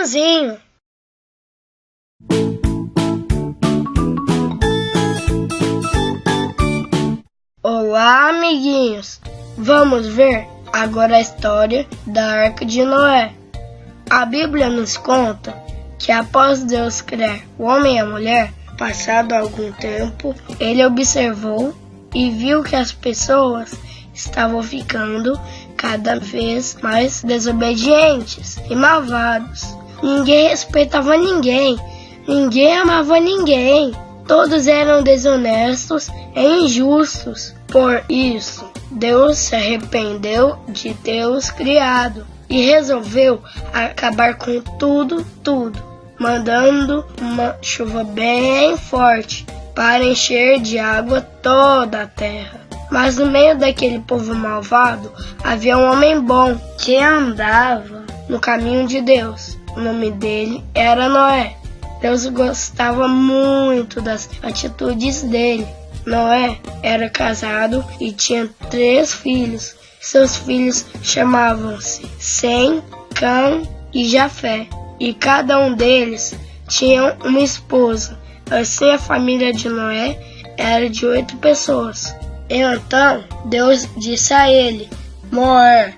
sozinho. Olá, amiguinhos! Vamos ver agora a história da Arca de Noé. A Bíblia nos conta que após Deus criar o homem e a mulher, passado algum tempo, ele observou e viu que as pessoas estavam ficando cada vez mais desobedientes e malvados. Ninguém respeitava ninguém, ninguém amava ninguém. Todos eram desonestos e injustos. Por isso, Deus se arrependeu de ter os criado e resolveu acabar com tudo, mandando uma chuva bem forte para encher de água toda a terra. Mas no meio daquele povo malvado havia um homem bom que andava no caminho de Deus. O nome dele era Noé. Deus gostava muito das atitudes dele. Noé era casado e tinha 3 filhos. Seus filhos chamavam-se Sem, Cã e Jafé. E cada um deles tinha uma esposa. Assim a família de Noé era de 8 pessoas. Então Deus disse a ele: Noé,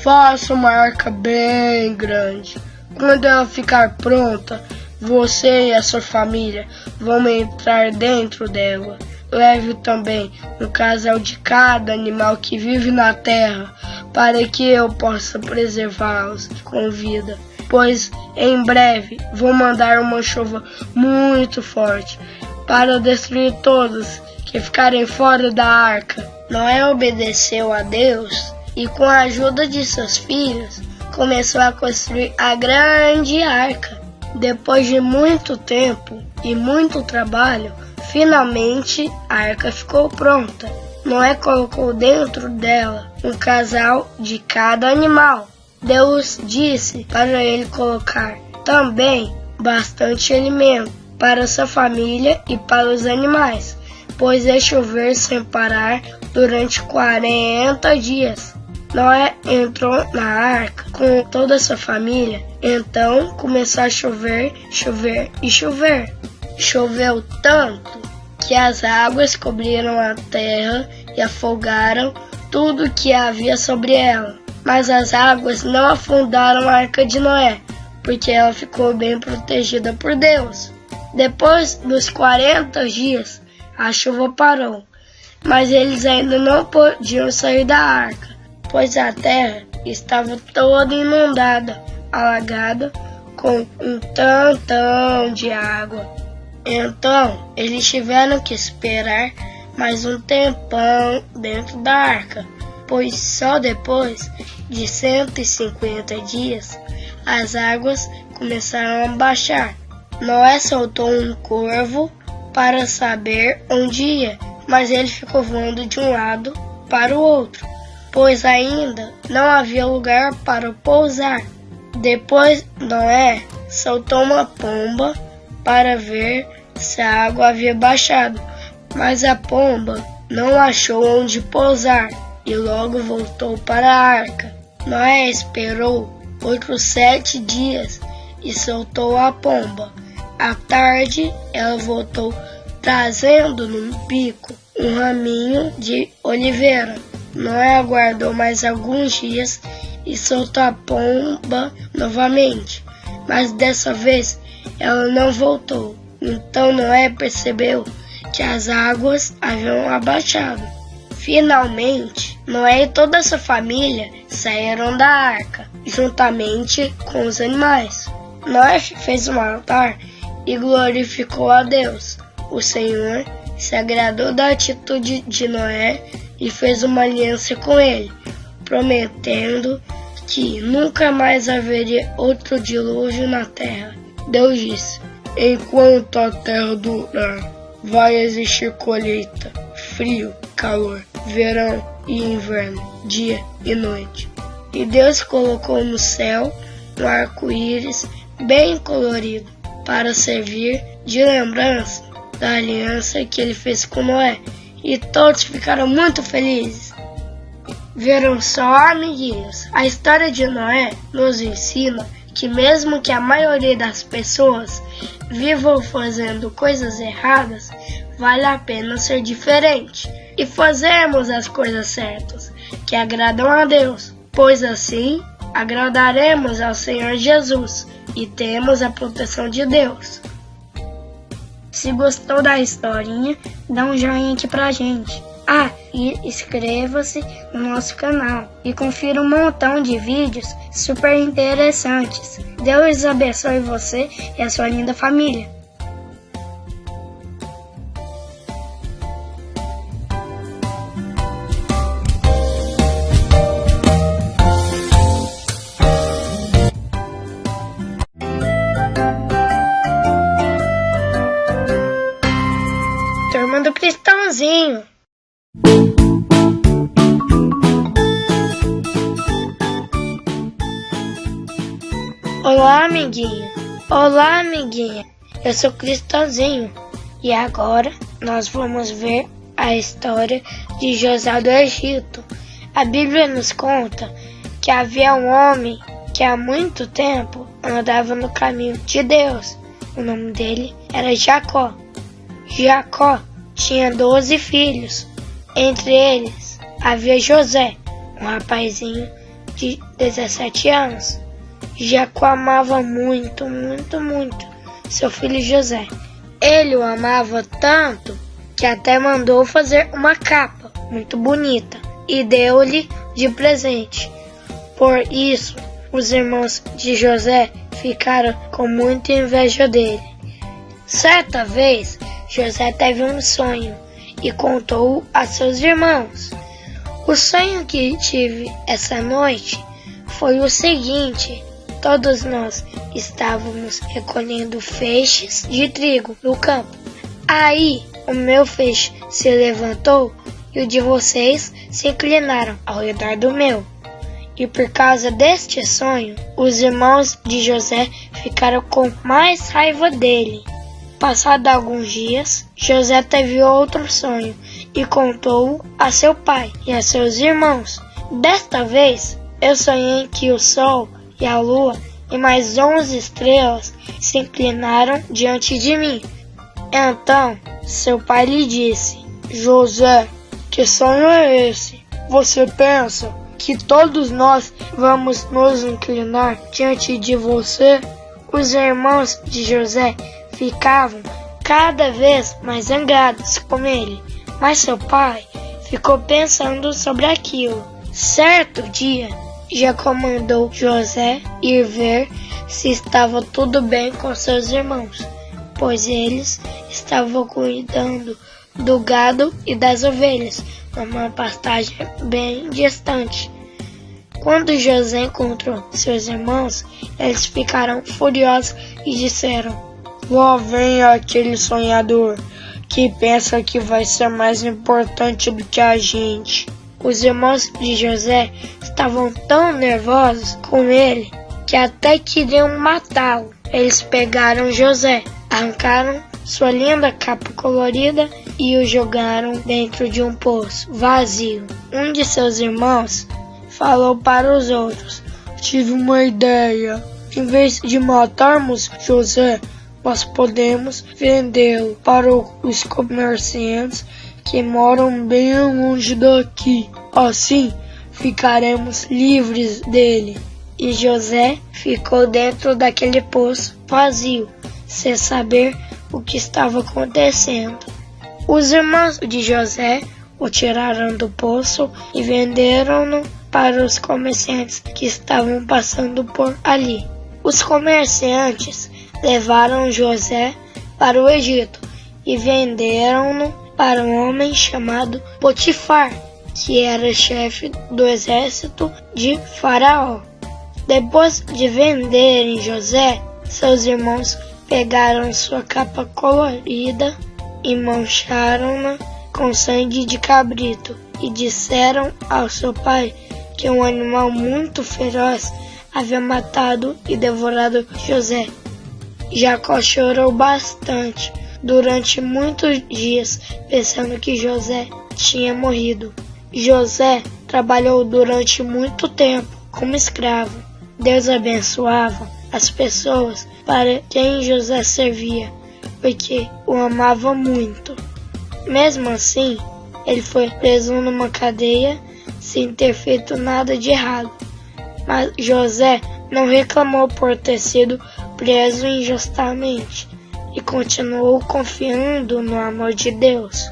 faça uma arca bem grande. Quando ela ficar pronta, você e a sua família vão entrar dentro dela. Leve também um casal de cada animal que vive na terra, para que eu possa preservá-los com vida. Pois em breve vou mandar uma chuva muito forte para destruir todos que ficarem fora da arca. Noé obedeceu a Deus e, com a ajuda de seus filhos, começou a construir a grande arca. Depois de muito tempo e muito trabalho, finalmente a arca ficou pronta. Noé colocou dentro dela um casal de cada animal. Deus disse para ele colocar também bastante alimento para sua família e para os animais, pois ia chover sem parar durante 40 dias. Noé entrou na arca com toda a sua família. Então começou a chover e chover. Choveu tanto que as águas cobriram a terra e afogaram tudo que havia sobre ela. Mas as águas não afundaram a arca de Noé, porque ela ficou bem protegida por Deus. Depois dos 40 dias, a chuva parou, mas eles ainda não podiam sair da arca, pois a terra estava toda inundada, alagada com um tantão de água. Então, eles tiveram que esperar mais um tempão dentro da arca, pois só depois de 150 dias as águas começaram a baixar. Noé soltou um corvo para saber onde ia, mas ele ficou voando de um lado para o outro, pois ainda não havia lugar para pousar. Depois Noé soltou uma pomba para ver se a água havia baixado, mas a pomba não achou onde pousar e logo voltou para a arca. Noé esperou outros 7 dias e soltou a pomba. À tarde, ela voltou trazendo no bico um raminho de oliveira. Noé aguardou mais alguns dias e soltou a pomba novamente, mas dessa vez ela não voltou. Então Noé percebeu que as águas haviam abaixado. Finalmente, Noé e toda a sua família saíram da arca, juntamente com os animais. Noé fez um altar e glorificou a Deus. O Senhor se agradou da atitude de Noé e fez uma aliança com ele, prometendo que nunca mais haveria outro dilúvio na terra. Deus disse: enquanto a terra durar, vai existir colheita, frio, calor, verão e inverno, dia e noite. E Deus colocou no céu um arco-íris bem colorido para servir de lembrança da aliança que ele fez com Noé. E todos ficaram muito felizes. Viram só, amiguinhos? A história de Noé nos ensina que mesmo que a maioria das pessoas vivam fazendo coisas erradas, vale a pena ser diferente e fazermos as coisas certas, que agradam a Deus, pois assim agradaremos ao Senhor Jesus e temos a proteção de Deus. Se gostou da historinha, dá um joinha aqui pra gente. E inscreva-se no nosso canal e confira um montão de vídeos super interessantes. Deus abençoe você e a sua linda família. Turma do Cristãozinho. Olá, amiguinho. Olá, amiguinha. Eu sou Cristãozinho e agora nós vamos ver a história de José do Egito. A Bíblia nos conta que havia um homem que há muito tempo andava no caminho de Deus. O nome dele era Jacó. Jacó tinha 12 filhos. Entre eles havia José, um rapazinho de 17 anos. Jacó amava muito, muito, muito seu filho José. Ele o amava tanto que até mandou fazer uma capa muito bonita e deu-lhe de presente. Por isso, os irmãos de José ficaram com muita inveja dele. Certa vez, José teve um sonho e contou a seus irmãos. O sonho que tive essa noite foi o seguinte: todos nós estávamos recolhendo feixes de trigo no campo. Aí o meu feixe se levantou e o de vocês se inclinaram ao redor do meu. E por causa deste sonho, os irmãos de José ficaram com mais raiva dele. Passados alguns dias, José teve outro sonho e contou a seu pai e a seus irmãos. Desta vez, eu sonhei que o sol e a lua e mais 11 estrelas se inclinaram diante de mim. Então, seu pai lhe disse: José, que sonho é esse? Você pensa que todos nós vamos nos inclinar diante de você? Os irmãos de José ficavam cada vez mais zangados com ele, mas seu pai ficou pensando sobre aquilo. Certo dia, Jacó mandou José ir ver se estava tudo bem com seus irmãos, pois eles estavam cuidando do gado e das ovelhas, numa pastagem bem distante. Quando José encontrou seus irmãos, eles ficaram furiosos e disseram: lá vem aquele sonhador que pensa que vai ser mais importante do que a gente. Os irmãos de José estavam tão nervosos com ele que até queriam matá-lo. Eles pegaram José, arrancaram sua linda capa colorida e o jogaram dentro de um poço vazio. Um de seus irmãos falou para os outros: tive uma ideia. Em vez de matarmos José, nós podemos vendê-lo para os comerciantes que moram bem longe daqui. Assim, ficaremos livres dele. E José ficou dentro daquele poço vazio, sem saber o que estava acontecendo. Os irmãos de José o tiraram do poço e venderam-no para os comerciantes que estavam passando por ali. Os comerciantes levaram José para o Egito e venderam-no para um homem chamado Potifar, que era chefe do exército de Faraó. Depois de venderem José, seus irmãos pegaram sua capa colorida e mancharam-na com sangue de cabrito e disseram ao seu pai que um animal muito feroz havia matado e devorado José. Jacó chorou bastante durante muitos dias, pensando que José tinha morrido. José trabalhou durante muito tempo como escravo. Deus abençoava as pessoas para quem José servia, porque o amava muito. Mesmo assim, ele foi preso numa cadeia sem ter feito nada de errado. Mas José não reclamou por ter sido preso injustamente e continuou confiando no amor de Deus.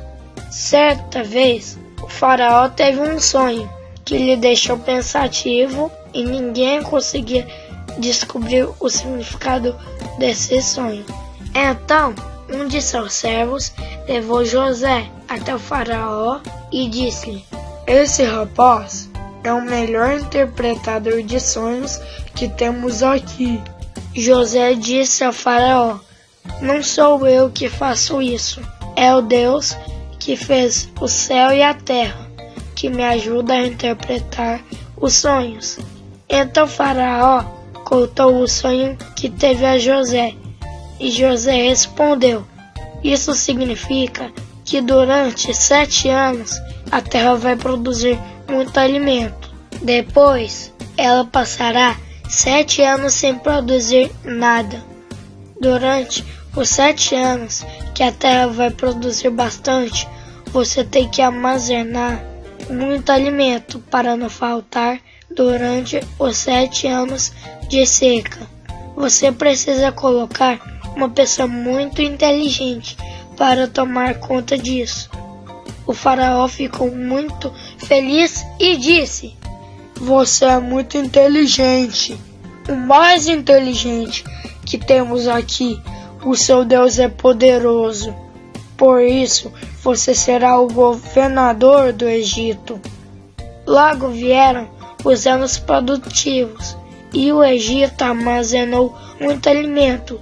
Certa vez, o faraó teve um sonho que lhe deixou pensativo e ninguém conseguia descobrir o significado desse sonho. Então, um de seus servos levou José até o faraó e disse-lhe: "Esse rapaz é o melhor interpretador de sonhos que temos aqui." José disse ao faraó: "Não sou eu que faço isso, é o Deus que fez o céu e a terra, que me ajuda a interpretar os sonhos." Então faraó contou o sonho que teve a José, e José respondeu: "Isso significa que durante 7 anos a terra vai produzir muito alimento. Depois, ela passará 7 anos sem produzir nada. Durante os 7 anos que a terra vai produzir bastante, você tem que armazenar muito alimento para não faltar durante os 7 anos de seca. Você precisa colocar uma pessoa muito inteligente para tomar conta disso." O faraó ficou muito feliz e disse: "Você é muito inteligente, o mais inteligente que temos aqui. O seu Deus é poderoso. Por isso, você será o governador do Egito." Logo vieram os anos produtivos e o Egito armazenou muito alimento.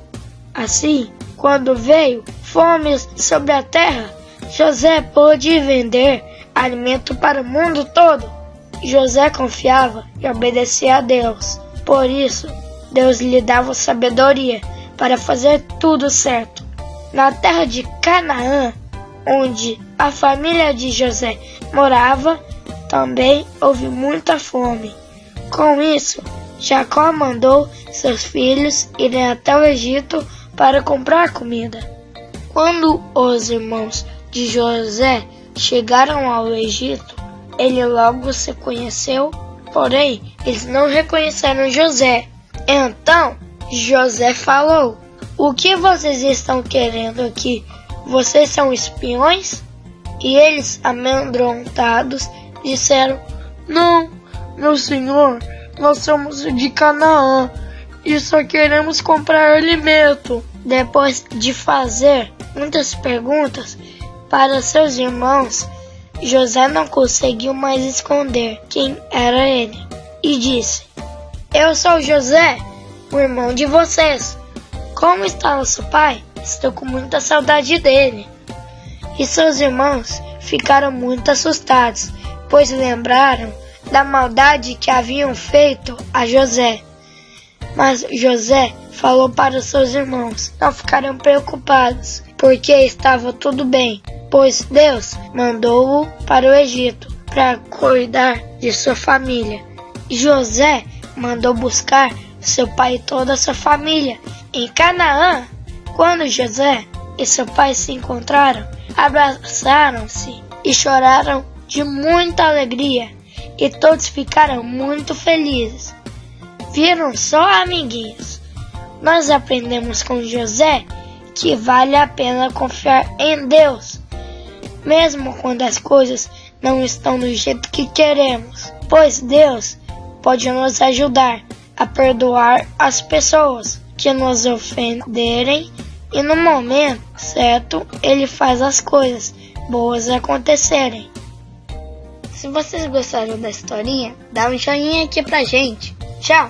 Assim, quando veio fome sobre a terra, José pôde vender alimento para o mundo todo. José confiava e obedecia a Deus. Por isso, Deus lhe dava sabedoria para fazer tudo certo. Na terra de Canaã, onde a família de José morava, também houve muita fome. Com isso, Jacó mandou seus filhos irem até o Egito para comprar comida. Quando os irmãos de José chegaram ao Egito, ele logo se conheceu, porém eles não reconheceram José. Então José falou: "O que vocês estão querendo aqui? Vocês são espiões?" E eles, amedrontados, disseram: "Não, meu senhor, nós somos de Canaã e só queremos comprar alimento." Depois de fazer muitas perguntas para seus irmãos, José não conseguiu mais esconder quem era ele e disse: "Eu sou José, o irmão de vocês. Como está nosso pai? Estou com muita saudade dele." E seus irmãos ficaram muito assustados, pois lembraram da maldade que haviam feito a José. Mas José falou para os seus irmãos não ficarem preocupados, porque estava tudo bem, pois Deus mandou-o para o Egito para cuidar de sua família. José mandou buscar seu pai e toda a sua família em Canaã. Quando José e seu pai se encontraram, abraçaram-se e choraram de muita alegria, e todos ficaram muito felizes. Viram só, amiguinhos? Nós aprendemos com José que vale a pena confiar em Deus, mesmo quando as coisas não estão do jeito que queremos, pois Deus pode nos ajudar a perdoar as pessoas que nos ofenderem, e no momento certo Ele faz as coisas boas acontecerem. Se vocês gostaram da historinha, dá um joinha aqui pra gente. Tchau!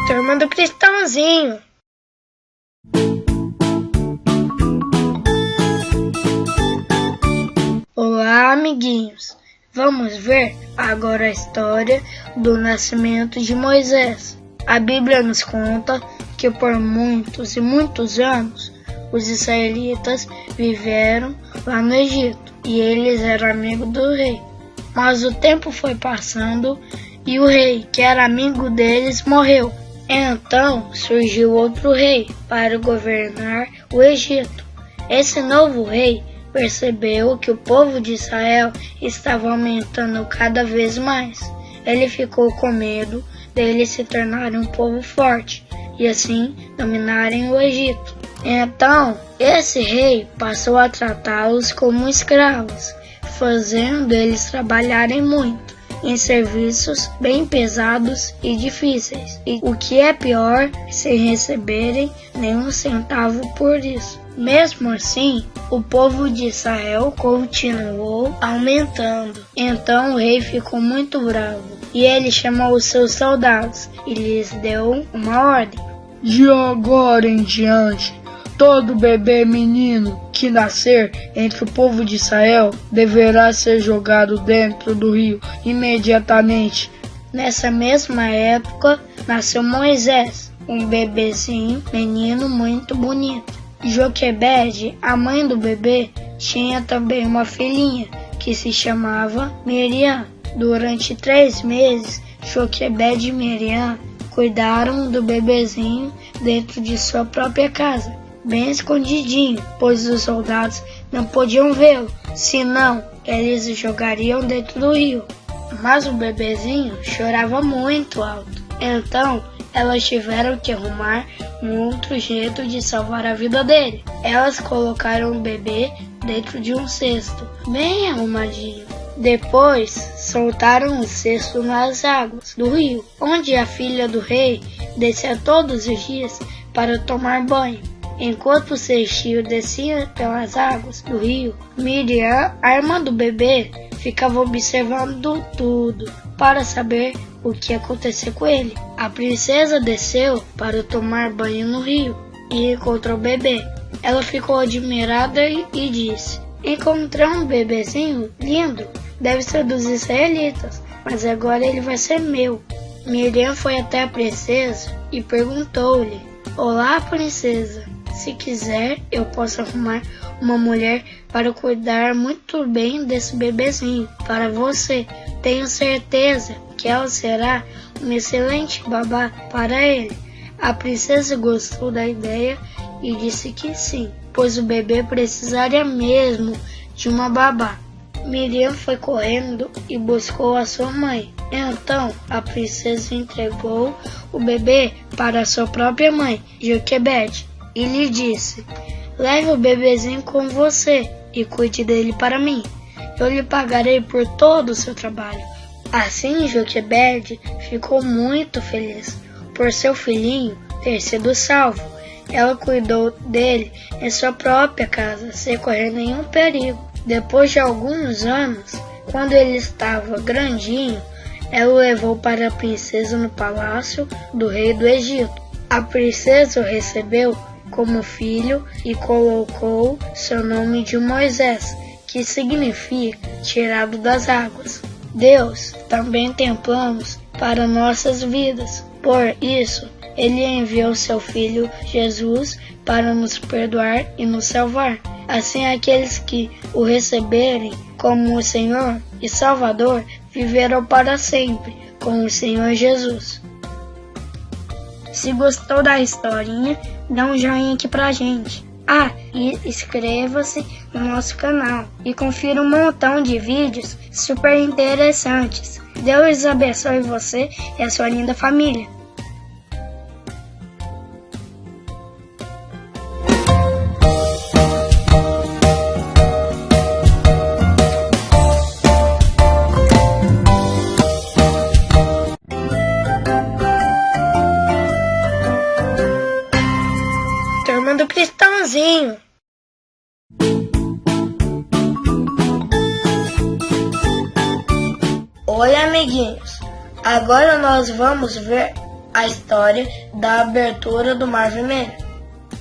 Turma do Cristãozinho. Olá, amiguinhos. Vamos ver agora a história do nascimento de Moisés. A Bíblia nos conta que por muitos e muitos anos os israelitas viveram lá no Egito e eles eram amigos do rei. Mas o tempo foi passando e o rei, que era amigo deles, morreu. Então surgiu outro rei para governar o Egito. Esse novo rei percebeu que o povo de Israel estava aumentando cada vez mais. Ele ficou com medo deles se tornarem um povo forte e assim dominarem o Egito. Então, esse rei passou a tratá-los como escravos, fazendo eles trabalharem muito em serviços bem pesados e difíceis, e o que é pior, sem receberem nenhum centavo por isso. Mesmo assim, o povo de Israel continuou aumentando. Então o rei ficou muito bravo e ele chamou os seus soldados e lhes deu uma ordem: de agora em diante, todo bebê menino que nascer entre o povo de Israel deverá ser jogado dentro do rio imediatamente. Nessa mesma época, nasceu Moisés, um bebezinho, menino muito bonito. Joquebede, a mãe do bebê, tinha também uma filhinha que se chamava Miriam. Durante 3 meses, Joquebede e Miriam cuidaram do bebezinho dentro de sua própria casa, bem escondidinho, pois os soldados não podiam vê-lo, senão eles o jogariam dentro do rio. Mas o bebezinho chorava muito alto, então elas tiveram que arrumar um outro jeito de salvar a vida dele. Elas colocaram o bebê dentro de um cesto, bem arrumadinho. Depois, soltaram o cesto nas águas do rio, onde a filha do rei descia todos os dias para tomar banho. Enquanto o cestinho descia pelas águas do rio, Miriam, a irmã do bebê, ficava observando tudo para saber o que ia acontecer com ele. A princesa desceu para tomar banho no rio e encontrou o bebê. Ela ficou admirada e disse: encontrei um bebezinho lindo, deve ser dos israelitas, mas agora ele vai ser meu. Miriam foi até a princesa e perguntou-lhe: olá, princesa, se quiser eu posso arrumar uma mulher para cuidar muito bem desse bebezinho para você. Tenho certeza que ela será uma excelente babá para ele. A princesa gostou da ideia e disse que sim, pois o bebê precisaria mesmo de uma babá. Miriam foi correndo e buscou a sua mãe. Então a princesa entregou o bebê para sua própria mãe, Joquebede, e lhe disse: leve o bebezinho com você e cuide dele para mim. Eu lhe pagarei por todo o seu trabalho. Assim Joquebede ficou muito feliz por seu filhinho ter sido salvo. Ela cuidou dele em sua própria casa, sem correr nenhum perigo. Depois de alguns anos, quando ele estava grandinho, ela o levou para a princesa no palácio do rei do Egito. A princesa o recebeu como filho e colocou seu nome de Moisés, que significa tirado das águas. Deus também tem planos para nossas vidas. Por isso, Ele enviou seu Filho Jesus para nos perdoar e nos salvar. Assim, aqueles que o receberem como o Senhor e Salvador viverão para sempre com o Senhor Jesus. Se gostou da historinha, dá um joinha aqui pra gente. E inscreva-se no nosso canal e confira um montão de vídeos super interessantes. Deus abençoe você e a sua linda família. Turma do Cristãozinho. Oi, amiguinhos. Agora nós vamos ver a história da abertura do Mar Vermelho.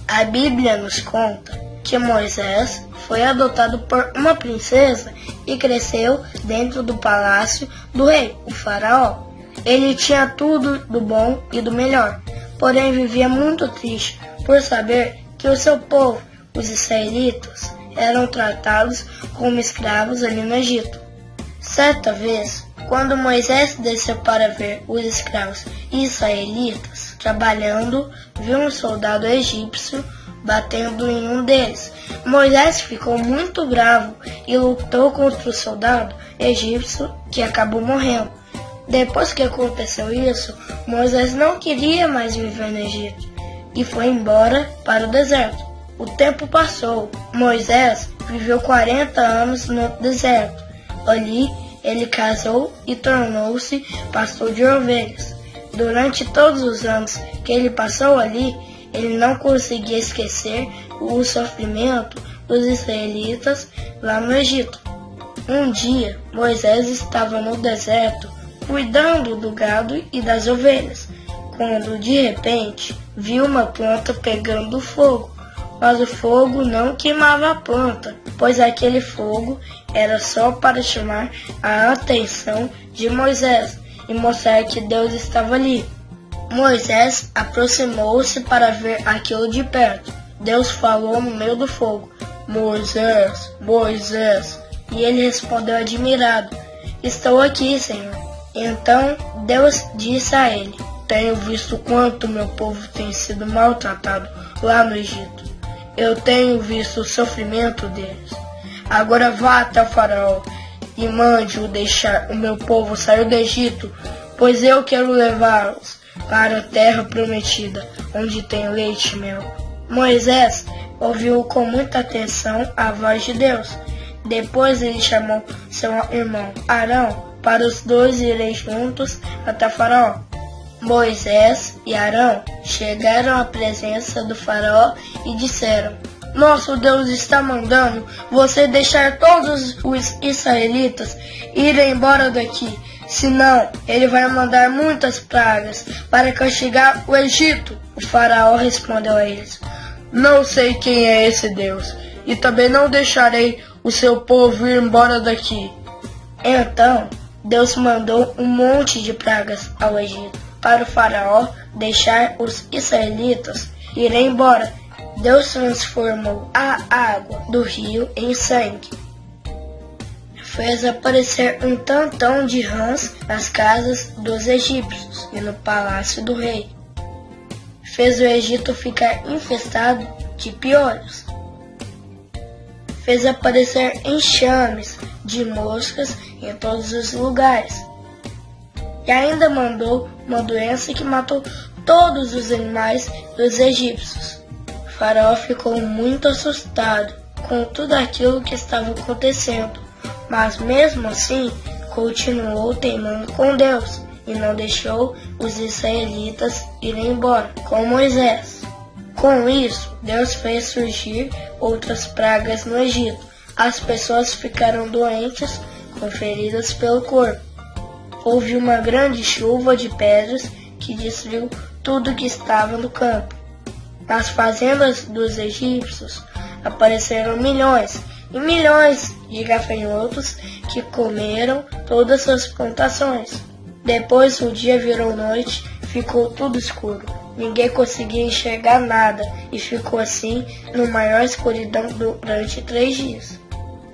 A Bíblia nos conta que Moisés foi adotado por uma princesa e cresceu dentro do palácio do rei, o faraó. Ele tinha tudo do bom e do melhor, porém vivia muito triste por saber que o seu povo, os israelitas, eram tratados como escravos ali no Egito. Certa vez, quando Moisés desceu para ver os escravos israelitas trabalhando, viu um soldado egípcio batendo em um deles. Moisés ficou muito bravo e lutou contra o soldado egípcio, que acabou morrendo. Depois que aconteceu isso, Moisés não queria mais viver no Egito e foi embora para o deserto. O tempo passou. Moisés viveu 40 anos no deserto. Ali, ele casou e tornou-se pastor de ovelhas. Durante todos os anos que ele passou ali, ele não conseguia esquecer o sofrimento dos israelitas lá no Egito. Um dia, Moisés estava no deserto cuidando do gado e das ovelhas, quando de repente viu uma planta pegando fogo. Mas o fogo não queimava a planta, pois aquele fogo era só para chamar a atenção de Moisés e mostrar que Deus estava ali. Moisés aproximou-se para ver aquilo de perto. Deus falou no meio do fogo: Moisés, Moisés. E ele respondeu admirado: Estou aqui, Senhor. Então Deus disse a ele: Tenho visto quanto meu povo tem sido maltratado lá no Egito. Eu tenho visto o sofrimento deles. Agora vá até o faraó e mande-o deixar o meu povo sair do Egito, pois eu quero levá-los para a terra prometida, onde tem leite e mel. Moisés ouviu com muita atenção a voz de Deus. Depois ele chamou seu irmão Arão para os dois irem juntos até Faraó. Moisés e Arão chegaram à presença do Faraó e disseram: Nosso Deus está mandando você deixar todos os israelitas irem embora daqui, senão ele vai mandar muitas pragas para castigar o Egito. O Faraó respondeu a eles: Não sei quem é esse Deus, e também não deixarei o seu povo ir embora daqui. Então Deus mandou um monte de pragas ao Egito, para o Faraó deixar os israelitas irem embora. Deus transformou a água do rio em sangue. Fez aparecer um tantão de rãs nas casas dos egípcios e no palácio do rei. Fez o Egito ficar infestado de piolhos. Fez aparecer enxames de moscas em todos os lugares. E ainda mandou uma doença que matou todos os animais dos egípcios. O faraó ficou muito assustado com tudo aquilo que estava acontecendo, mas mesmo assim continuou teimando com Deus e não deixou os israelitas irem embora com Moisés. Com isso, Deus fez surgir outras pragas no Egito. As pessoas ficaram doentes, com feridas pelo corpo. Houve uma grande chuva de pedras que destruiu tudo que estava no campo. Nas fazendas dos egípcios apareceram milhões e milhões de gafanhotos que comeram todas as plantações. Depois o dia virou noite, ficou tudo escuro. Ninguém conseguia enxergar nada e ficou assim na maior escuridão durante 3 dias.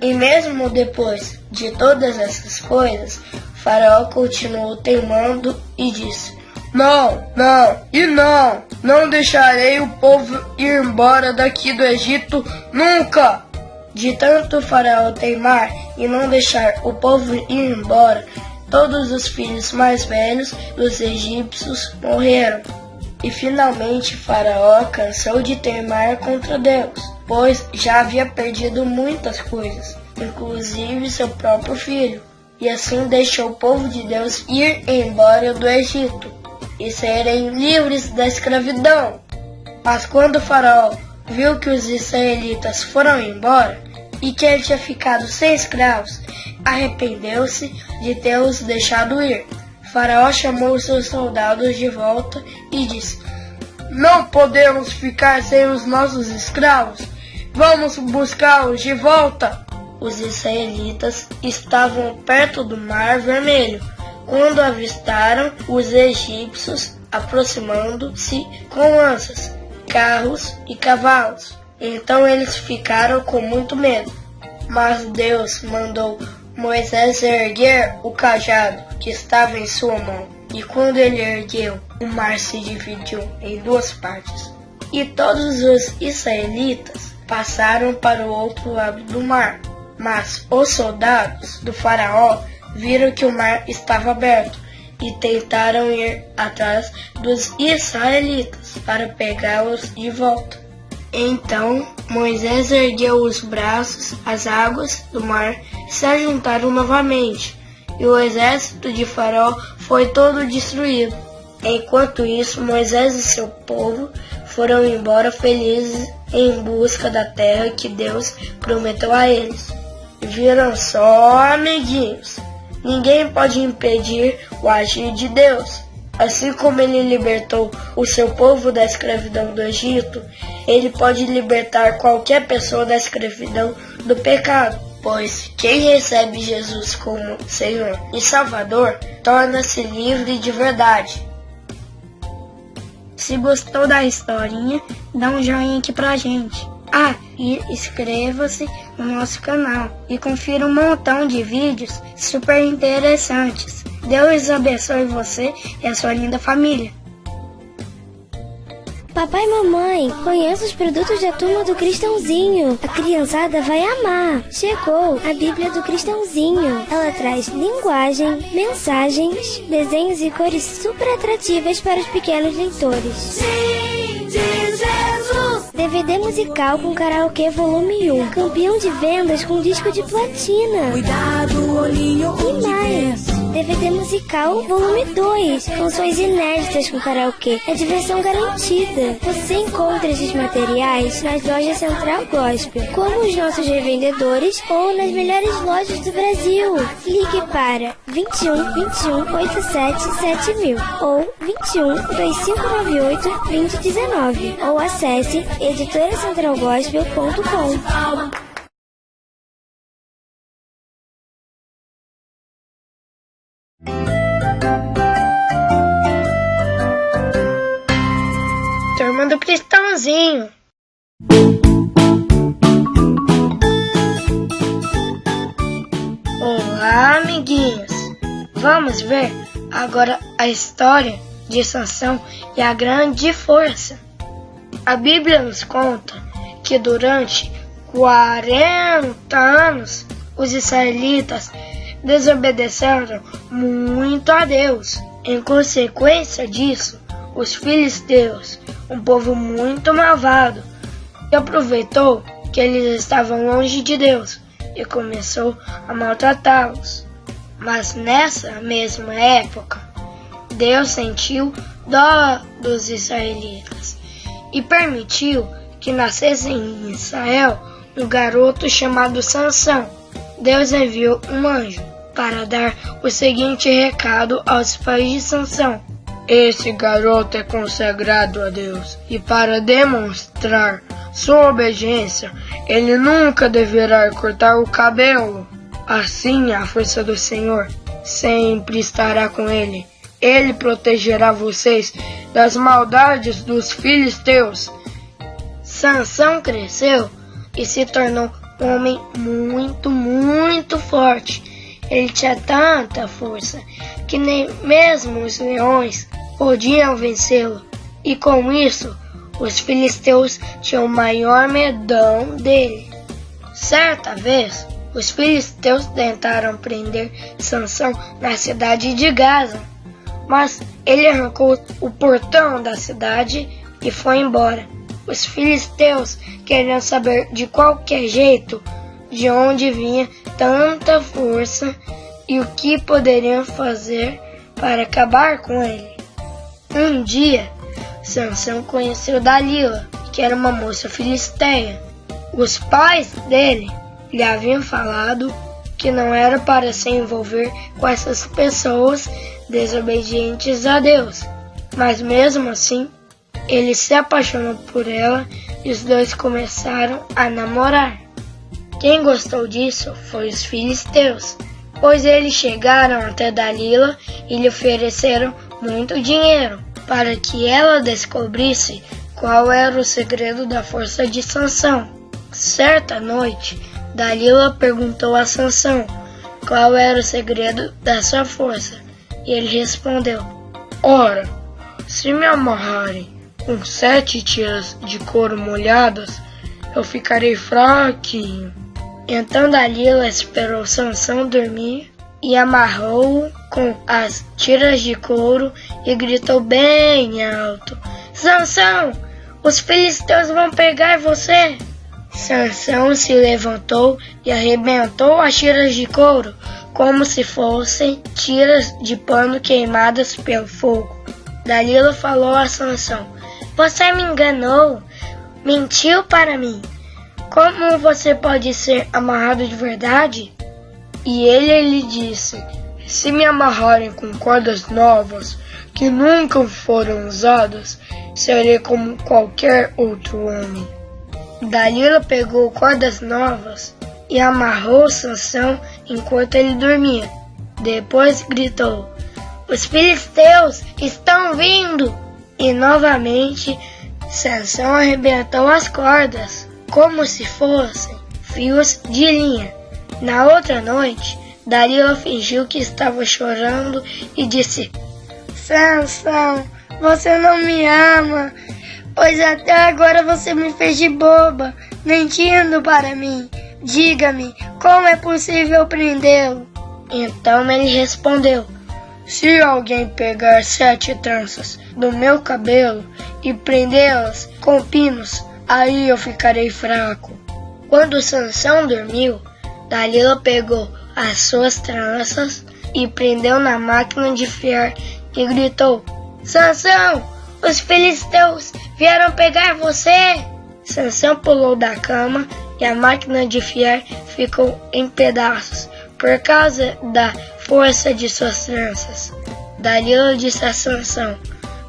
E mesmo depois de todas essas coisas, Faraó continuou teimando e disse: Não deixarei o povo ir embora daqui do Egito nunca! De tanto Faraó teimar e não deixar o povo ir embora, todos os filhos mais velhos dos egípcios morreram. E finalmente Faraó cansou de teimar contra Deus, pois já havia perdido muitas coisas, inclusive seu próprio filho. E assim deixou o povo de Deus ir embora do Egito e serem livres da escravidão. Mas quando Faraó viu que os israelitas foram embora e que ele tinha ficado sem escravos, arrependeu-se de tê-los deixado ir. Faraó chamou seus soldados de volta e disse: Não podemos ficar sem os nossos escravos. Vamos buscá-los de volta. Os israelitas estavam perto do Mar Vermelho quando avistaram os egípcios aproximando-se com lanças, carros e cavalos. Então eles ficaram com muito medo. Mas Deus mandou Moisés erguer o cajado que estava em sua mão. E quando ele ergueu, o mar se dividiu em duas partes. E todos os israelitas passaram para o outro lado do mar. Mas os soldados do faraó viram que o mar estava aberto e tentaram ir atrás dos israelitas para pegá-los de volta. Então Moisés ergueu os braços, as águas do mar se ajuntaram novamente, e o exército de Faraó foi todo destruído. Enquanto isso, Moisés e seu povo foram embora felizes em busca da terra que Deus prometeu a eles. Viram só, amiguinhos? Ninguém pode impedir o agir de Deus. Assim como ele libertou o seu povo da escravidão do Egito, ele pode libertar qualquer pessoa da escravidão do pecado, pois quem recebe Jesus como Senhor e Salvador torna-se livre de verdade. Se gostou da historinha, dá um joinha aqui pra gente. E inscreva-se no nosso canal e confira um montão de vídeos super interessantes. Deus abençoe você e a sua linda família. Papai e mamãe, conheça os produtos da Turma do Cristãozinho. A criançada vai amar. Chegou a Bíblia do Cristãozinho. Ela traz linguagem, mensagens, desenhos e cores super atrativas para os pequenos leitores. Sim, de Jesus! DVD musical com karaokê volume 1. Campeão de vendas com disco de platina. Cuidado, olhinho, e mais. DVD musical volume 2. Canções inéditas com karaokê. É diversão garantida. Você encontra esses materiais nas lojas Central Gospel, como os nossos revendedores ou nas melhores lojas do Brasil. Ligue para 21 21 87 7000 ou 21 2598 2019 ou acesse editoracentralgospel.com. Turma do Cristãozinho. Olá, amiguinhos. Vamos ver agora a história de Sansão e a grande força. A Bíblia nos conta que durante 40 anos os israelitas desobedeceram muito a Deus. Em consequência disso, os filisteus, um povo muito malvado, aproveitou que eles estavam longe de Deus e começou a maltratá-los. Mas nessa mesma época, Deus sentiu dó dos israelitas e permitiu que nascesse em Israel um garoto chamado Sansão. Deus enviou um anjo para dar o seguinte recado aos pais de Sansão: esse garoto é consagrado a Deus, e para demonstrar sua obediência, ele nunca deverá cortar o cabelo. Assim, a força do Senhor sempre estará com ele. Ele protegerá vocês das maldades dos filisteus. Sansão cresceu e se tornou um homem muito forte. Ele tinha tanta força que nem mesmo os leões podiam vencê-lo. E com isso, os filisteus tinham o maior medão dele. Certa vez, os filisteus tentaram prender Sansão na cidade de Gaza, mas ele arrancou o portão da cidade e foi embora. Os filisteus queriam saber de qualquer jeito de onde vinha tanta força e o que poderiam fazer para acabar com ele. Um dia, Sansão conheceu Dalila, que era uma moça filisteia. Os pais dele lhe haviam falado que não era para se envolver com essas pessoas desobedientes a Deus, mas mesmo assim, ele se apaixonou por ela e os dois começaram a namorar. Quem gostou disso foi os filisteus, pois eles chegaram até Dalila e lhe ofereceram muito dinheiro para que ela descobrisse qual era o segredo da força de Sansão. Certa noite, Dalila perguntou a Sansão qual era o segredo da sua força, e ele respondeu: Ora, se me amarrarem com 7 tiras de couro molhadas, eu ficarei fraquinho. Então Dalila esperou Sansão dormir e amarrou-o com as tiras de couro e gritou bem alto: Sansão, os filisteus vão pegar você! Sansão se levantou e arrebentou as tiras de couro como se fossem tiras de pano queimadas pelo fogo. Dalila falou a Sansão: Você me enganou, mentiu para mim. Como você pode ser amarrado de verdade? E ele lhe disse: Se me amarrarem com cordas novas, que nunca foram usadas, serei como qualquer outro homem. Dalila pegou cordas novas e amarrou Sansão enquanto ele dormia. Depois gritou: Os filisteus estão vindo! E novamente Sansão arrebentou as cordas, como se fossem fios de linha. Na outra noite, Dalila fingiu que estava chorando e disse: Sansão, você não me ama, pois até agora você me fez de boba, mentindo para mim. Diga-me, como é possível prendê-lo? Então ele respondeu: Se alguém pegar 7 tranças do meu cabelo e prendê-las com pinos, aí eu ficarei fraco. Quando Sansão dormiu, Dalila pegou as suas tranças e prendeu na máquina de fiar e gritou: Sansão, os filisteus vieram pegar você! Sansão pulou da cama e a máquina de fiar ficou em pedaços por causa da força de suas tranças. Dalila disse a Sansão: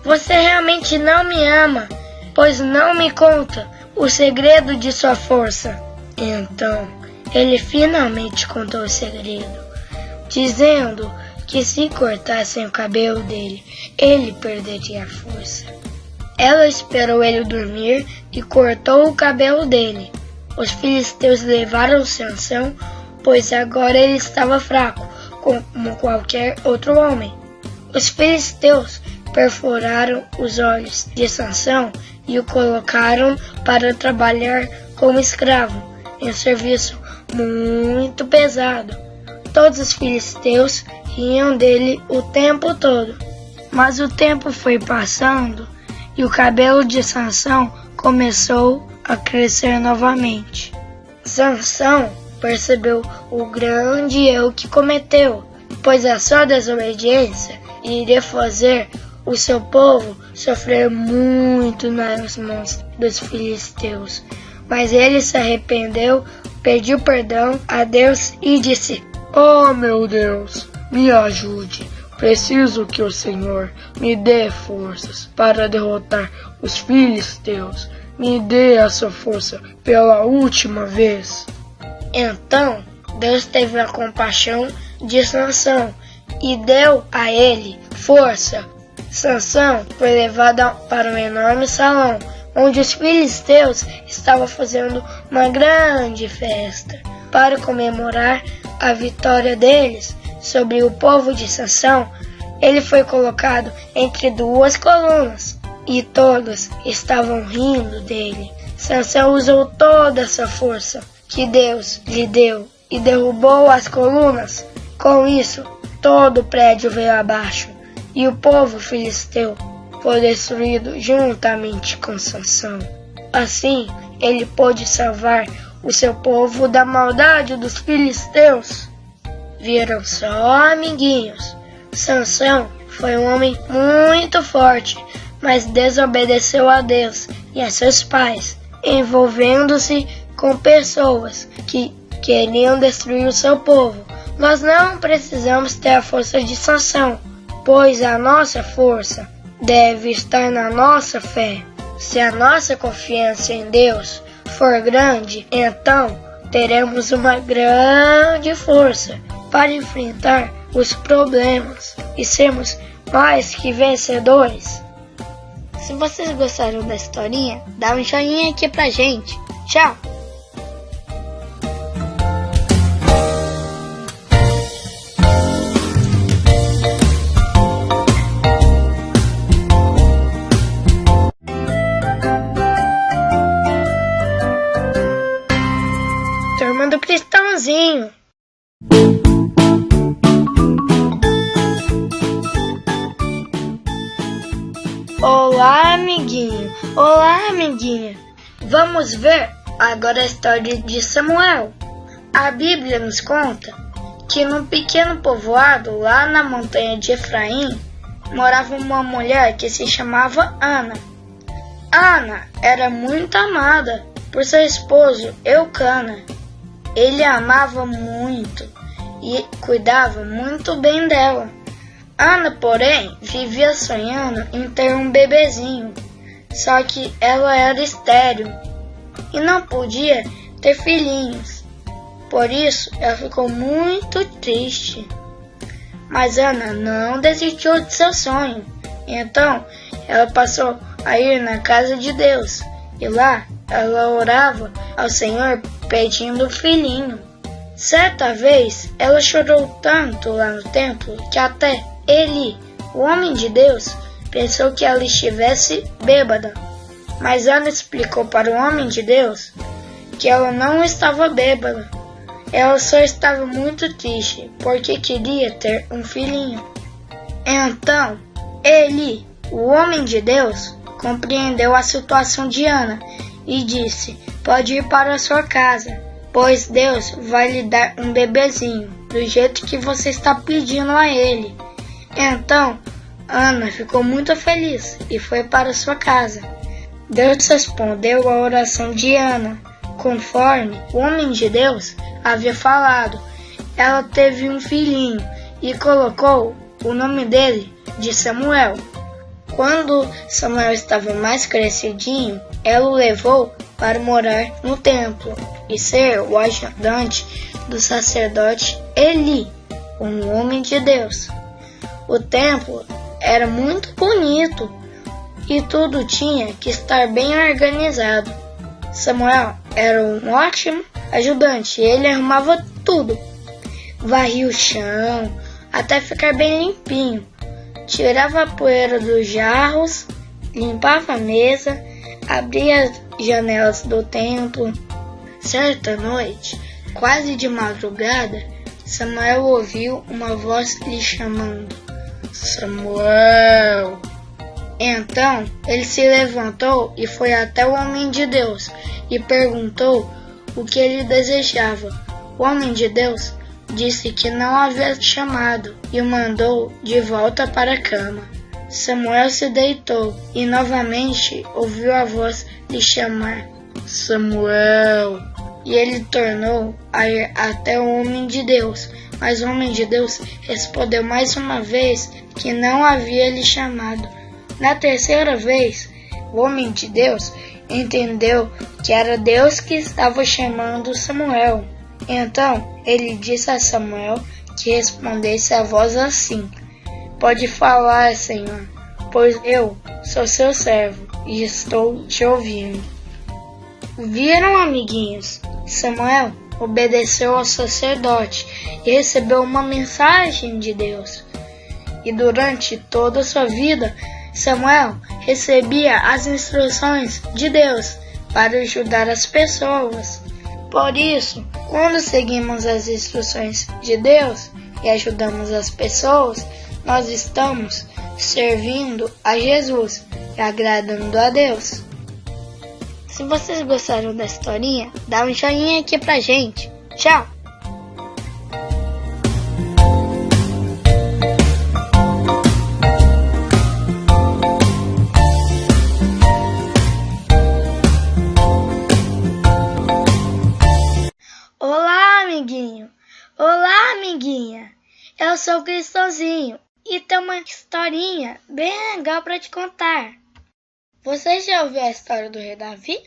Você realmente não me ama, pois não me conta o segredo de sua força. Então ele finalmente contou o segredo, dizendo que se cortassem o cabelo dele, ele perderia a força. Ela esperou ele dormir e cortou o cabelo dele. Os filisteus levaram Sansão, pois agora ele estava fraco, como qualquer outro homem. Os filisteus perfuraram os olhos de Sansão e o colocaram para trabalhar como escravo, em serviço muito pesado. Todos os filisteus riam dele o tempo todo. Mas o tempo foi passando e o cabelo de Sansão começou a crescer novamente. Sansão percebeu o grande erro que cometeu, pois a sua desobediência iria fazer o seu povo sofrer muito nas mãos dos filisteus. Mas ele se arrependeu, pediu perdão a Deus e disse: Oh meu Deus, me ajude. Preciso que o Senhor me dê forças para derrotar os filisteus. Me dê a sua força pela última vez. Então Deus teve a compaixão de Sansão e deu a ele força. Sansão foi levado para um enorme salão, onde os filisteus estavam fazendo uma grande festa. Para comemorar a vitória deles sobre o povo de Sansão, ele foi colocado entre 2 colunas, e todos estavam rindo dele. Sansão usou toda a sua força que Deus lhe deu e derrubou as colunas. Com isso, todo o prédio veio abaixo, e o povo filisteu foi destruído juntamente com Sansão. Assim, ele pôde salvar o seu povo da maldade dos filisteus. Viram só, amiguinhos? Sansão foi um homem muito forte, mas desobedeceu a Deus e a seus pais, envolvendo-se com pessoas que queriam destruir o seu povo. Nós não precisamos ter a força de Sansão, pois a nossa força deve estar na nossa fé. Se a nossa confiança em Deus for grande, então teremos uma grande força para enfrentar os problemas e sermos mais que vencedores. Se vocês gostaram da historinha, dá um joinha aqui pra gente. Tchau! Turma do Cristãozinho. Olá, amiguinho. Olá, amiguinha. Vamos ver agora a história de Samuel. A Bíblia nos conta que num pequeno povoado lá na montanha de Efraim morava uma mulher que se chamava Ana. Ana era muito amada por seu esposo Eucana. Ele a amava muito e cuidava muito bem dela. Ana, porém, vivia sonhando em ter um bebezinho, só que ela era estéril e não podia ter filhinhos. Por isso, ela ficou muito triste. Mas Ana não desistiu de seu sonho. Então, ela passou a ir na casa de Deus e lá ela orava ao Senhor pedindo um filhinho. Certa vez, ela chorou tanto lá no templo que até Eli, o homem de Deus, pensou que ela estivesse bêbada. Mas Ana explicou para o homem de Deus que ela não estava bêbada. Ela só estava muito triste porque queria ter um filhinho. Então, Eli, o homem de Deus, compreendeu a situação de Ana e disse: pode ir para a sua casa, pois Deus vai lhe dar um bebezinho, do jeito que você está pedindo a ele. Então, Ana ficou muito feliz e foi para sua casa. Deus respondeu à oração de Ana, conforme o homem de Deus havia falado. Ela teve um filhinho e colocou o nome dele de Samuel. Quando Samuel estava mais crescidinho, ela o levou para morar no templo e ser o ajudante do sacerdote Eli, um homem de Deus. O templo era muito bonito e tudo tinha que estar bem organizado. Samuel era um ótimo ajudante e ele arrumava tudo. Varria o chão até ficar bem limpinho. Tirava a poeira dos jarros, limpava a mesa, abria as janelas do templo. Certa noite, quase de madrugada, Samuel ouviu uma voz lhe chamando: Samuel! Então ele se levantou e foi até o homem de Deus e perguntou o que ele desejava. O homem de Deus disse que não havia chamado e o mandou de volta para a cama. Samuel se deitou e novamente ouviu a voz lhe chamar: Samuel! E ele tornou a ir até o homem de Deus, mas o homem de Deus respondeu mais uma vez que não havia lhe chamado. Na terceira vez, o homem de Deus entendeu que era Deus que estava chamando Samuel. Então ele disse a Samuel que respondesse a voz assim: pode falar, Senhor, pois eu sou seu servo e estou te ouvindo. Viram, amiguinhos? Samuel obedeceu ao sacerdote e recebeu uma mensagem de Deus. E durante toda a sua vida, Samuel recebia as instruções de Deus para ajudar as pessoas. Por isso, quando seguimos as instruções de Deus e ajudamos as pessoas, nós estamos servindo a Jesus e agradando a Deus. Se vocês gostaram da historinha, dá um joinha aqui pra gente. Tchau! Olá, amiguinho! Olá, amiguinha! Eu sou o Cristãozinho e tenho uma historinha bem legal pra te contar. Você já ouviu a história do rei Davi?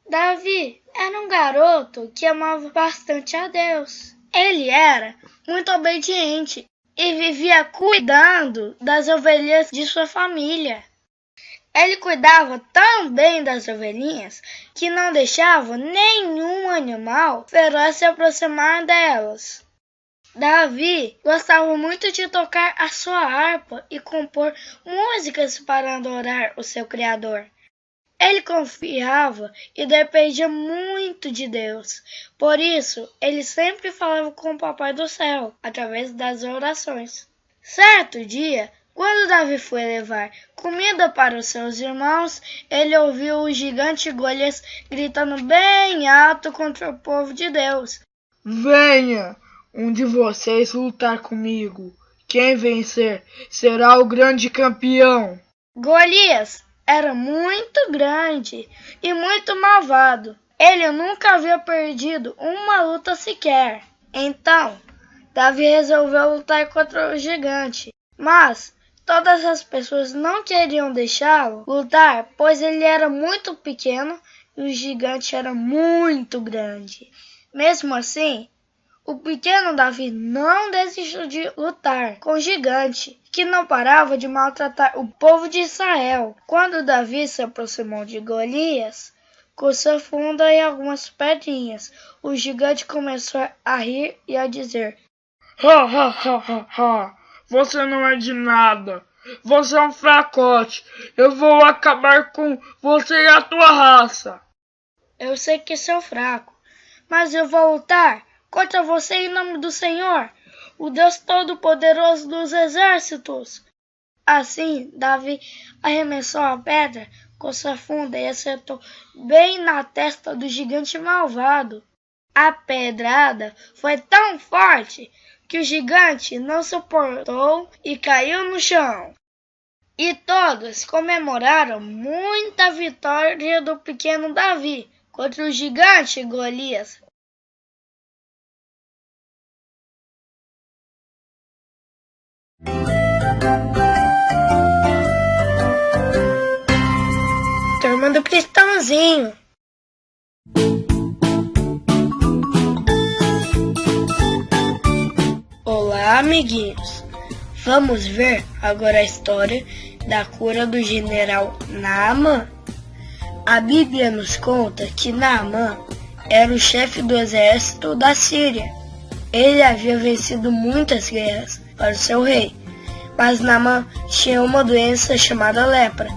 Davi era um garoto que amava bastante a Deus. Ele era muito obediente e vivia cuidando das ovelhas de sua família. Ele cuidava tão bem das ovelhinhas que não deixava nenhum animal feroz se aproximar delas. Davi gostava muito de tocar a sua harpa e compor músicas para adorar o seu Criador. Ele confiava e dependia muito de Deus. Por isso, ele sempre falava com o Papai do Céu, através das orações. Certo dia, quando Davi foi levar comida para os seus irmãos, ele ouviu o gigante Golias gritando bem alto contra o povo de Deus. Venha, um de vocês lutar comigo. Quem vencer será o grande campeão. Golias era muito grande e muito malvado. Ele nunca havia perdido uma luta sequer. Então, Davi resolveu lutar contra o gigante. Mas todas as pessoas não queriam deixá-lo lutar, pois ele era muito pequeno e o gigante era muito grande. Mesmo assim, o pequeno Davi não desistiu de lutar com o gigante, que não parava de maltratar o povo de Israel. Quando Davi se aproximou de Golias, com sua funda e algumas pedrinhas, o gigante começou a rir e a dizer: Ha, ha, ha, ha, ha. Você não é de nada. Você é um fracote. Eu vou acabar com você e a tua raça. Eu sei que sou fraco, mas eu vou lutar contra você em nome do Senhor, o Deus Todo-Poderoso dos Exércitos. Assim, Davi arremessou a pedra com sua funda e acertou bem na testa do gigante malvado. A pedrada foi tão forte que o gigante não suportou e caiu no chão. E todos comemoraram muita vitória do pequeno Davi contra o gigante Golias. Turma do Cristãozinho. Olá, amiguinhos. Vamos ver agora a história da cura do general Naamã. A Bíblia nos conta que Naamã era o chefe do exército da Síria. Ele havia vencido muitas guerras para o seu rei, mas Naamã tinha uma doença chamada lepra.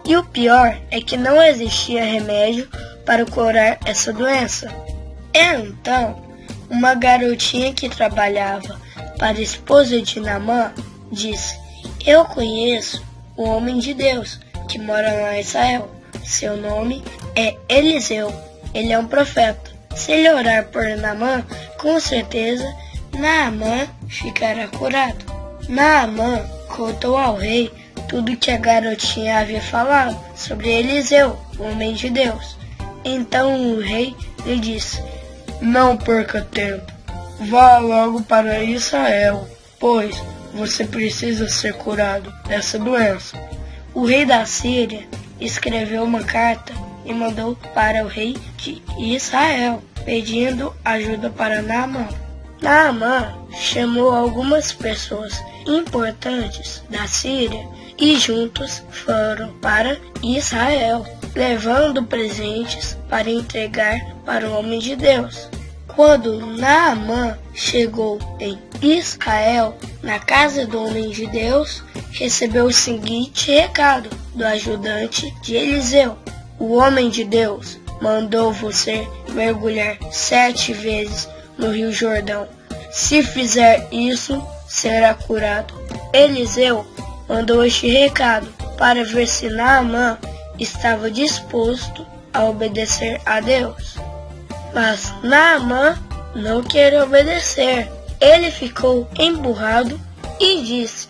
E o pior é que não existia remédio para curar essa doença. Então, uma garotinha que trabalhava para a esposa de Naamã disse: eu conheço um homem de Deus que mora lá em Israel. Seu nome é Eliseu. Ele é um profeta. Se ele orar por Naamã, com certeza Naamã ficará curado. Naamã contou ao rei tudo que a garotinha havia falado sobre Eliseu, o homem de Deus. Então o rei lhe disse: não perca tempo. Vá logo para Israel, pois você precisa ser curado dessa doença. O rei da Síria escreveu uma carta e mandou para o rei de Israel, pedindo ajuda para Naamã. Naamã chamou algumas pessoas importantes da Síria e juntos foram para Israel, levando presentes para entregar para o homem de Deus. Quando Naamã chegou em Israel, na casa do homem de Deus, recebeu o seguinte recado do ajudante de Eliseu: o homem de Deus mandou você mergulhar 7 vezes no Rio Jordão. Se fizer isso, será curado. Eliseu mandou este recado para ver se Naamã estava disposto a obedecer a Deus. Mas Naamã não queria obedecer. Ele ficou emburrado e disse: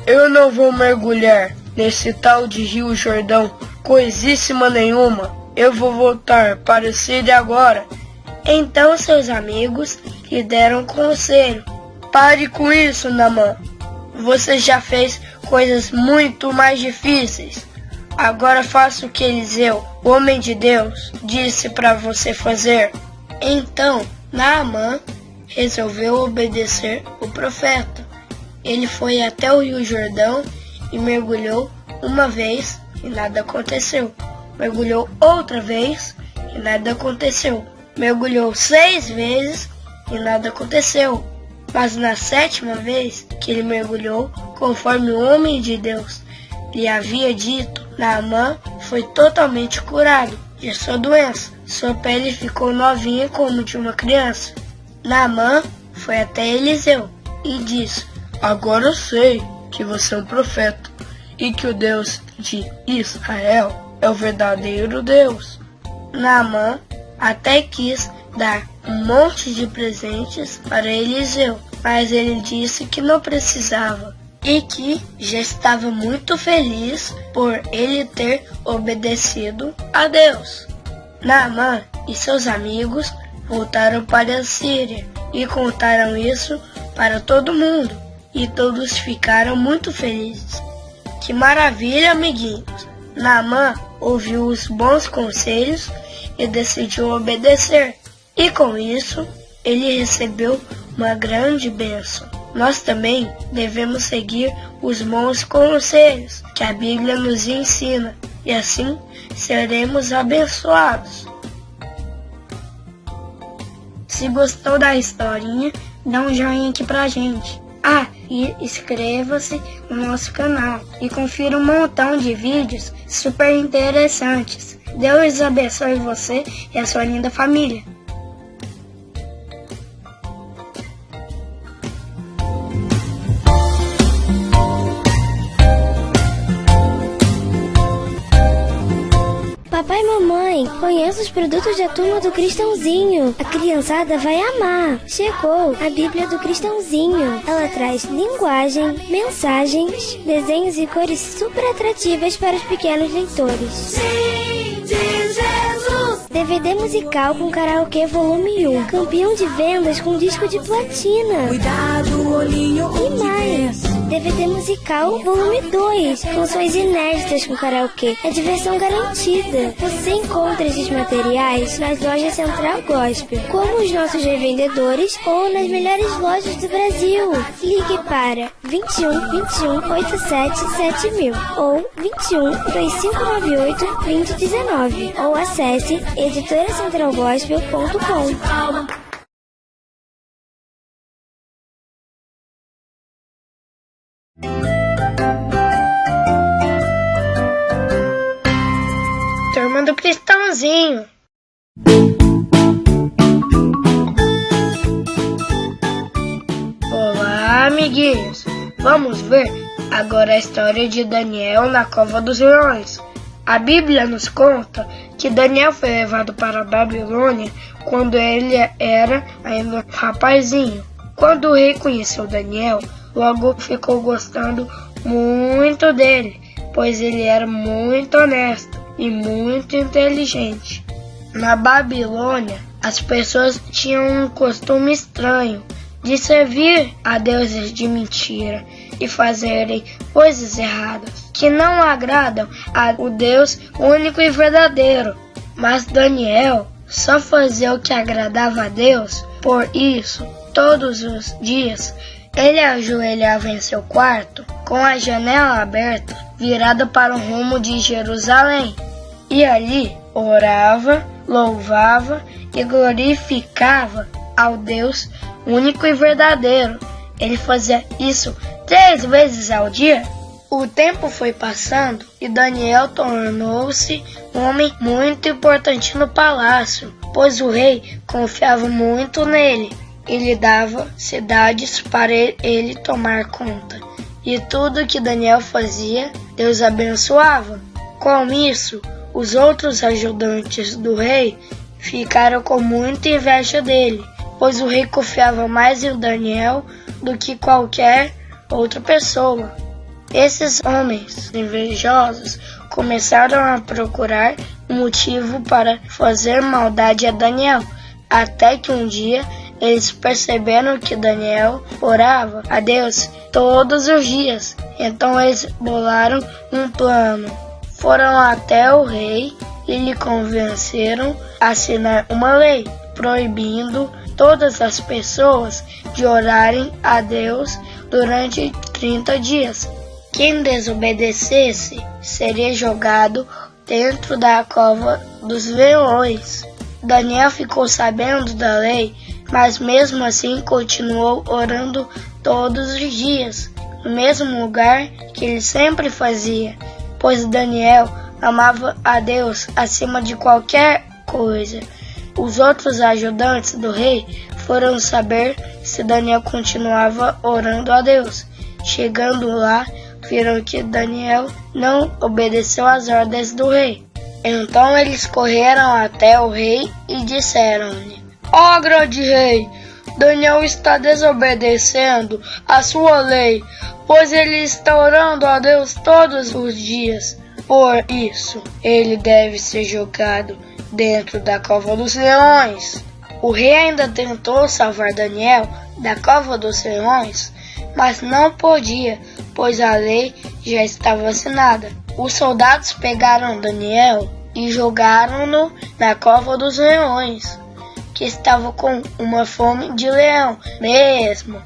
eu não vou mergulhar nesse tal de Rio Jordão coisíssima nenhuma. Eu vou voltar para a Síria agora. Então seus amigos lhe deram conselho: pare com isso, Naamã. Você já fez coisas muito mais difíceis. Agora faça o que Eliseu, o homem de Deus, disse para você fazer. Então, Naamã resolveu obedecer o profeta. Ele foi até o Rio Jordão e mergulhou uma vez e nada aconteceu. Mergulhou outra vez e nada aconteceu. Mergulhou 6 vezes e nada aconteceu. Mas na 7ª vez que ele mergulhou, conforme o homem de Deus lhe havia dito, Naamã foi totalmente curado de sua doença. Sua pele ficou novinha como de uma criança. Naamã foi até Eliseu e disse: Agora eu sei que você é um profeta e que o Deus de Israel é o verdadeiro Deus. Naamã até quis dar um monte de presentes para Eliseu, mas ele disse que não precisava e que já estava muito feliz por ele ter obedecido a Deus. Naamã e seus amigos voltaram para a Síria e contaram isso para todo mundo, e todos ficaram muito felizes. Que maravilha, amiguinhos! Naamã ouviu os bons conselhos e decidiu obedecer, e com isso ele recebeu uma grande bênção. Nós também devemos seguir os bons conselhos que a Bíblia nos ensina, e assim seremos abençoados. Se gostou da historinha, dá um joinha aqui pra gente. E inscreva-se no nosso canal e confira um montão de vídeos super interessantes. Deus abençoe você e a sua linda família. Papai e mamãe, conheça os produtos da Turma do Cristãozinho. A criançada vai amar. Chegou a Bíblia do Cristãozinho. Ela traz linguagem, mensagens, desenhos e cores super atrativas para os pequenos leitores. Sim, de Jesus. DVD musical com karaokê volume 1. Campeão de vendas com disco de platina. Cuidado, olhinho. E mais. DVD musical volume 2, canções inéditas com karaokê. É diversão garantida. Você encontra esses materiais nas lojas Central Gospel, como os nossos revendedores ou nas melhores lojas do Brasil. Ligue para 21 21 87 7000 ou 21 2598 2019 ou acesse editoracentralgospel.com. Turma do Cristãozinho. Olá, amiguinhos. Vamos ver agora a história de Daniel na cova dos leões. A Bíblia nos conta que Daniel foi levado para a Babilônia quando ele era ainda um rapazinho. Quando o rei conheceu Daniel, logo ficou gostando muito dele, pois ele era muito honesto e muito inteligente. Na Babilônia, as pessoas tinham um costume estranho de servir a deuses de mentira e fazerem coisas erradas que não agradam ao Deus único e verdadeiro. Mas Daniel só fazia o que agradava a Deus. Por isso, todos os dias, ele ajoelhava em seu quarto com a janela aberta, virada para o rumo de Jerusalém. E ali orava, louvava e glorificava ao Deus único e verdadeiro. Ele fazia isso 3 vezes ao dia. O tempo foi passando e Daniel tornou-se um homem muito importante no palácio, pois o rei confiava muito nele e lhe dava cidades para ele tomar conta. E tudo que Daniel fazia, Deus abençoava. Com isso, os outros ajudantes do rei ficaram com muita inveja dele, pois o rei confiava mais em Daniel do que qualquer outra pessoa. Esses homens invejosos começaram a procurar um motivo para fazer maldade a Daniel, até que um dia eles perceberam que Daniel orava a Deus todos os dias. Então eles bolaram um plano. foram até o rei e lhe convenceram a assinar uma lei proibindo todas as pessoas de orarem a Deus durante 30 dias. Quem desobedecesse seria jogado dentro da cova dos leões. Daniel ficou sabendo da lei, mas mesmo assim continuou orando todos os dias, no mesmo lugar que ele sempre fazia, pois Daniel amava a Deus acima de qualquer coisa. Os outros ajudantes do rei foram saber se Daniel continuava orando a Deus. Chegando lá, viram que Daniel não obedeceu às ordens do rei. Então eles correram até o rei e disseram-lhe: Ó grande rei, Daniel está desobedecendo a sua lei, pois ele está orando a Deus todos os dias. Por isso, ele deve ser jogado dentro da cova dos leões. O rei ainda tentou salvar Daniel da cova dos leões, mas não podia, pois a lei já estava assinada. Os soldados pegaram Daniel e jogaram-no na cova dos leões, que estava com uma fome de leão mesmo.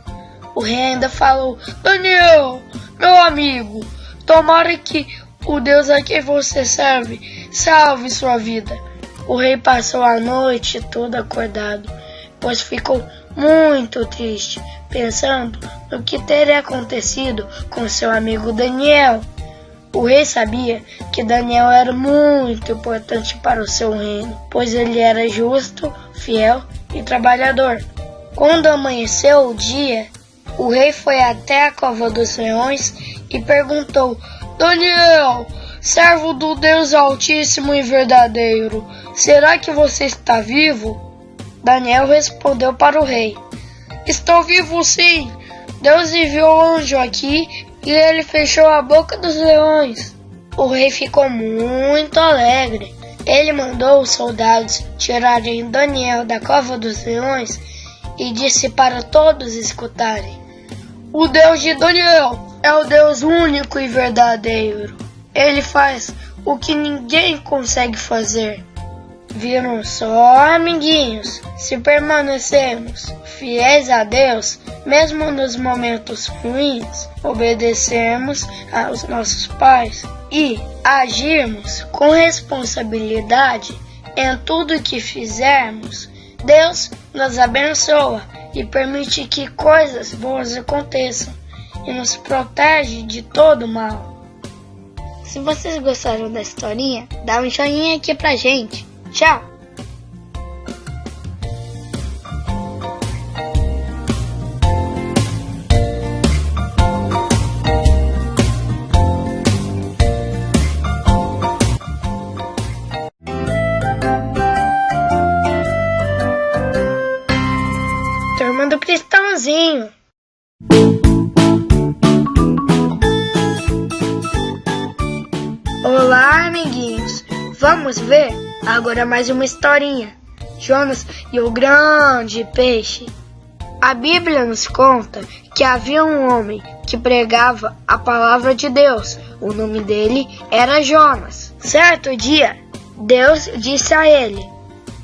O rei ainda falou: Daniel, meu amigo, tomara que o Deus a quem você serve salve sua vida. O rei passou a noite toda acordado, pois ficou muito triste, pensando no que teria acontecido com seu amigo Daniel. O rei sabia que Daniel era muito importante para o seu reino, pois ele era justo, fiel e trabalhador. Quando amanheceu o dia, o rei foi até a cova dos leões e perguntou: Daniel, servo do Deus Altíssimo e verdadeiro, será que você está vivo? Daniel respondeu para o rei: Estou vivo sim, Deus enviou o anjo aqui e ele fechou a boca dos leões. O rei ficou muito alegre. Ele mandou os soldados tirarem Daniel da cova dos leões e disse para todos escutarem: O Deus de Daniel é o Deus único e verdadeiro. Ele faz o que ninguém consegue fazer. Viram só, amiguinhos? Se permanecemos fiéis a Deus, mesmo nos momentos ruins, obedecermos aos nossos pais e agirmos com responsabilidade em tudo que fizermos, Deus nos abençoa e permite que coisas boas aconteçam e nos protege de todo mal. Se vocês gostaram da historinha, dá um joinha aqui pra gente. Tchau! Turma do Cristãozinho. Olá, amiguinhos. Vamos ver agora mais uma historinha. Jonas e o grande peixe. A Bíblia nos conta que havia um homem que pregava a palavra de Deus. O nome dele era Jonas. Certo dia, Deus disse a ele: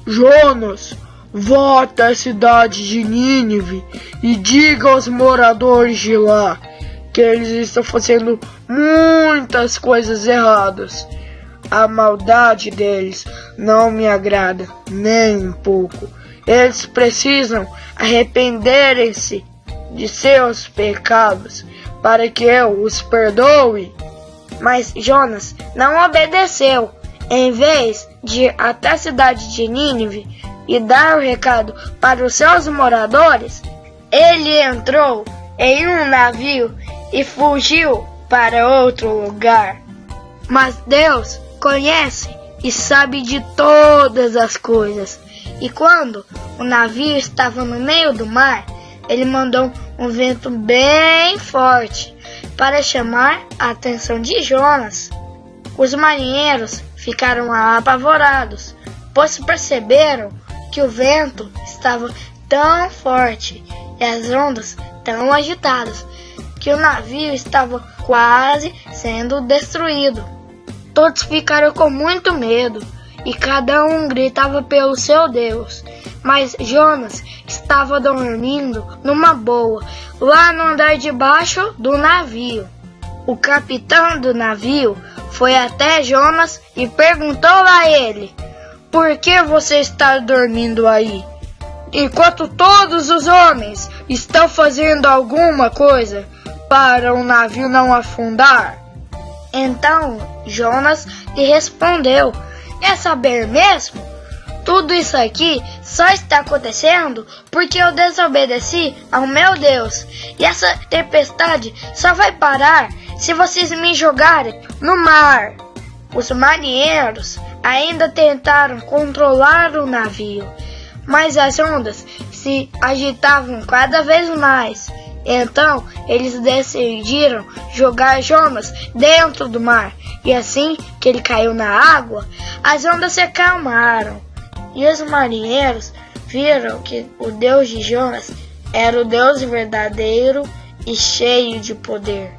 Jonas, vá até a cidade de Nínive e diga aos moradores de lá que eles estão fazendo muitas coisas erradas. A maldade deles não me agrada nem um pouco. Eles precisam arrependerem-se de seus pecados para que eu os perdoe. Mas Jonas não obedeceu. Em vez de ir até a cidade de Nínive e dar o recado para os seus moradores, ele entrou em um navio e fugiu para outro lugar. Mas Deus conhece e sabe de todas as coisas. E quando o navio estava no meio do mar, ele mandou um vento bem forte para chamar a atenção de Jonas. Os marinheiros ficaram apavorados, pois perceberam que o vento estava tão forte e as ondas tão agitadas que o navio estava quase sendo destruído. Todos ficaram com muito medo e cada um gritava pelo seu Deus. Mas Jonas estava dormindo numa boa, lá no andar de baixo do navio. O capitão do navio foi até Jonas e perguntou a ele: "Por que você está dormindo aí, enquanto todos os homens estão fazendo alguma coisa para o navio não afundar?" Então Jonas lhe respondeu: "Quer saber mesmo? Tudo isso aqui só está acontecendo porque eu desobedeci ao meu Deus. E essa tempestade só vai parar se vocês me jogarem no mar." Os marinheiros ainda tentaram controlar o navio, mas as ondas se agitavam cada vez mais. Então eles decidiram jogar Jonas dentro do mar, e assim que ele caiu na água, as ondas se acalmaram. E os marinheiros viram que o Deus de Jonas era o Deus verdadeiro e cheio de poder.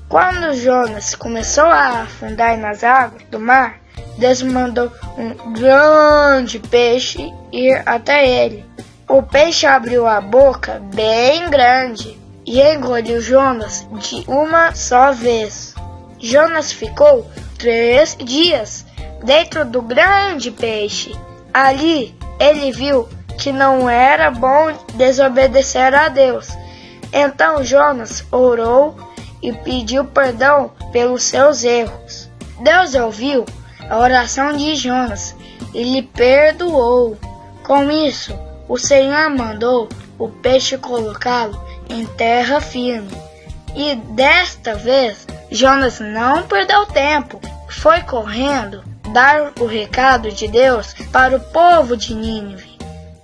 Quando Jonas começou a afundar nas águas do mar, Deus mandou um grande peixe ir até ele. O peixe abriu a boca bem grande e engoliu Jonas de uma só vez. Jonas ficou 3 dias dentro do grande peixe. Ali ele viu que não era bom desobedecer a Deus. Então Jonas orou e pediu perdão pelos seus erros. Deus ouviu a oração de Jonas e lhe perdoou. Com isso, o Senhor mandou o peixe colocá-lo em terra firme. E desta vez, Jonas não perdeu tempo. Foi correndo dar o recado de Deus para o povo de Nínive.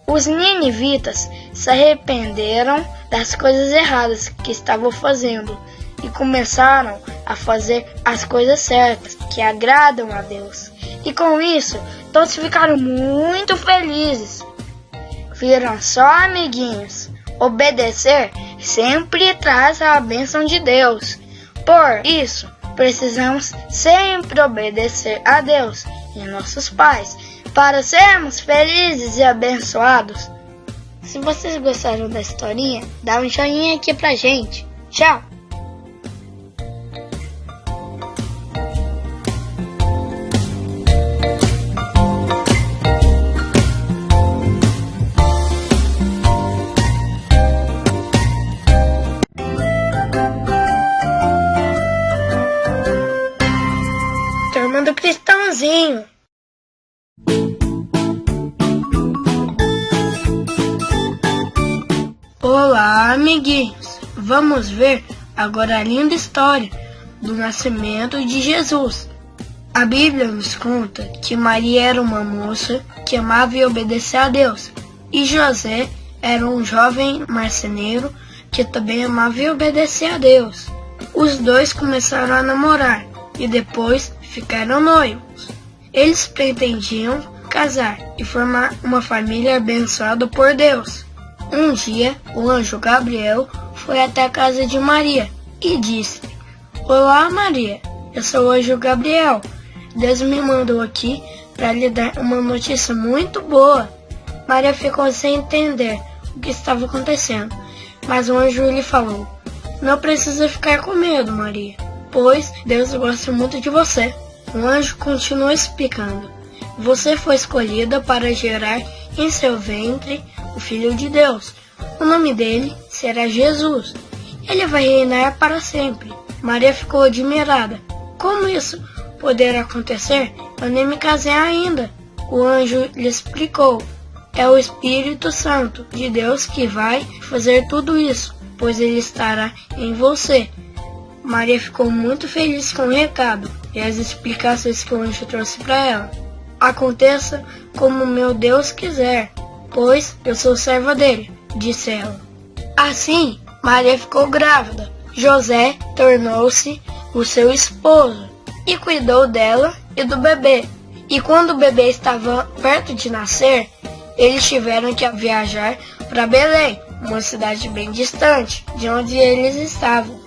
Os ninivitas se arrependeram das coisas erradas que estavam fazendo e começaram a fazer as coisas certas, que agradam a Deus. E com isso, todos ficaram muito felizes. Viram só, amiguinhos, obedecer sempre traz a bênção de Deus. Por isso, precisamos sempre obedecer a Deus e nossos pais para sermos felizes e abençoados. Se vocês gostaram da historinha, dá um joinha aqui pra gente. Tchau! Turma do Cristãozinho. Olá, amiguinhos! Vamos ver agora a linda história do nascimento de Jesus. A Bíblia nos conta que Maria era uma moça que amava e obedecia a Deus, e José era um jovem marceneiro que também amava e obedecia a Deus. Os dois começaram a namorar e depois ficaram noivos. Eles pretendiam casar e formar uma família abençoada por Deus. Um dia, o anjo Gabriel foi até a casa de Maria e disse: "Olá, Maria, eu sou o anjo Gabriel. Deus me mandou aqui para lhe dar uma notícia muito boa." Maria ficou sem entender o que estava acontecendo, mas o anjo lhe falou: "Não precisa ficar com medo, Maria, pois Deus gosta muito de você." O anjo continuou explicando: "Você foi escolhida para gerar em seu ventre o Filho de Deus. O nome dele será Jesus. Ele vai reinar para sempre." Maria ficou admirada. "Como isso poderá acontecer? Eu nem me casei ainda." O anjo lhe explicou: "É o Espírito Santo de Deus que vai fazer tudo isso, pois ele estará em você." Maria ficou muito feliz com o recado e as explicações que o anjo trouxe para ela. "Aconteça como meu Deus quiser, pois eu sou serva dele", disse ela. Assim, Maria ficou grávida. José tornou-se o seu esposo e cuidou dela e do bebê. E quando o bebê estava perto de nascer, eles tiveram que viajar para Belém, uma cidade bem distante de onde eles estavam.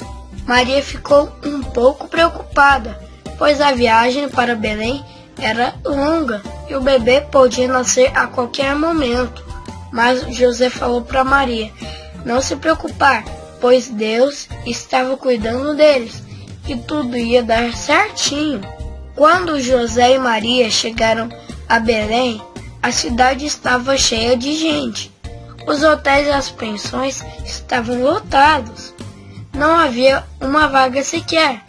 Maria ficou um pouco preocupada, pois a viagem para Belém era longa e o bebê podia nascer a qualquer momento. Mas José falou para Maria não se preocupar, pois Deus estava cuidando deles e tudo ia dar certinho. Quando José e Maria chegaram a Belém, a cidade estava cheia de gente. Os hotéis e as pensões estavam lotados. Não havia uma vaga sequer.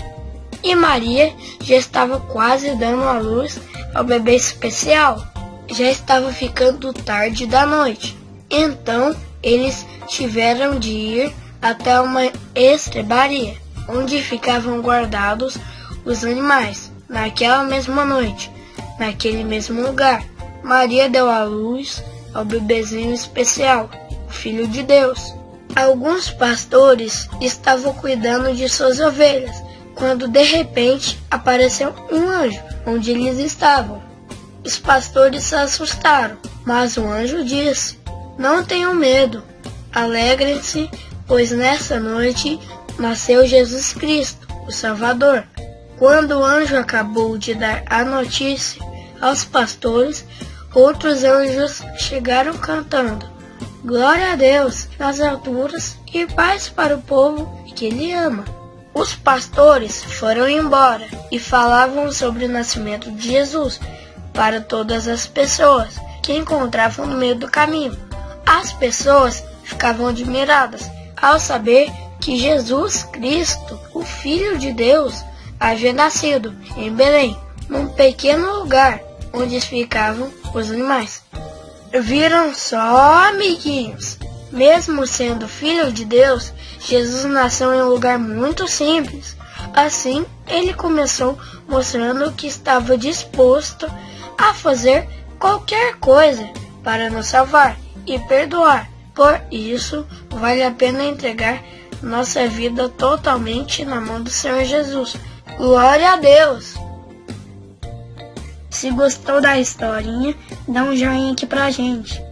E Maria já estava quase dando à luz ao bebê especial. Já estava ficando tarde da noite. Então, eles tiveram de ir até uma estrebaria, onde ficavam guardados os animais. Naquela mesma noite, naquele mesmo lugar, Maria deu à luz ao bebezinho especial, o Filho de Deus. Alguns pastores estavam cuidando de suas ovelhas, quando de repente apareceu um anjo onde eles estavam. Os pastores se assustaram, mas o anjo disse: não tenham medo, alegrem-se, pois nessa noite nasceu Jesus Cristo, o Salvador. Quando o anjo acabou de dar a notícia aos pastores, outros anjos chegaram cantando: glória a Deus nas alturas e paz para o povo que Ele ama. Os pastores foram embora e falavam sobre o nascimento de Jesus para todas as pessoas que encontravam no meio do caminho. As pessoas ficavam admiradas ao saber que Jesus Cristo, o Filho de Deus, havia nascido em Belém, num pequeno lugar onde ficavam os animais. Viram só, amiguinhos? Mesmo sendo Filho de Deus, Jesus nasceu em um lugar muito simples. Assim, ele começou mostrando que estava disposto a fazer qualquer coisa para nos salvar e perdoar. Por isso, vale a pena entregar nossa vida totalmente na mão do Senhor Jesus. Glória a Deus! Se gostou da historinha, dá um joinha aqui pra gente.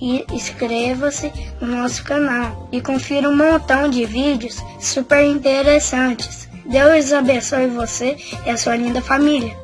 E inscreva-se no nosso canal e confira um montão de vídeos super interessantes. Deus abençoe você e a sua linda família.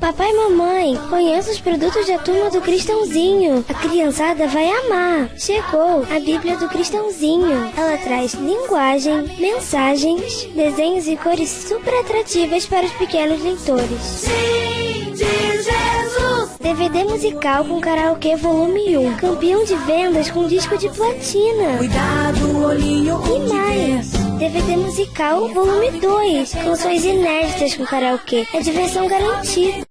Papai e mamãe, conheça os produtos da Turma do Cristãozinho. A criançada vai amar. Chegou a Bíblia do Cristãozinho. Ela traz linguagem, mensagens, desenhos e cores super atrativas para os pequenos leitores. Sim, de Jesus. DVD musical com karaokê volume 1. Campeão de vendas com disco de platina. Cuidado, olhinho, E mais. DVD musical volume 2. Canções inéditas com karaokê. É diversão garantida.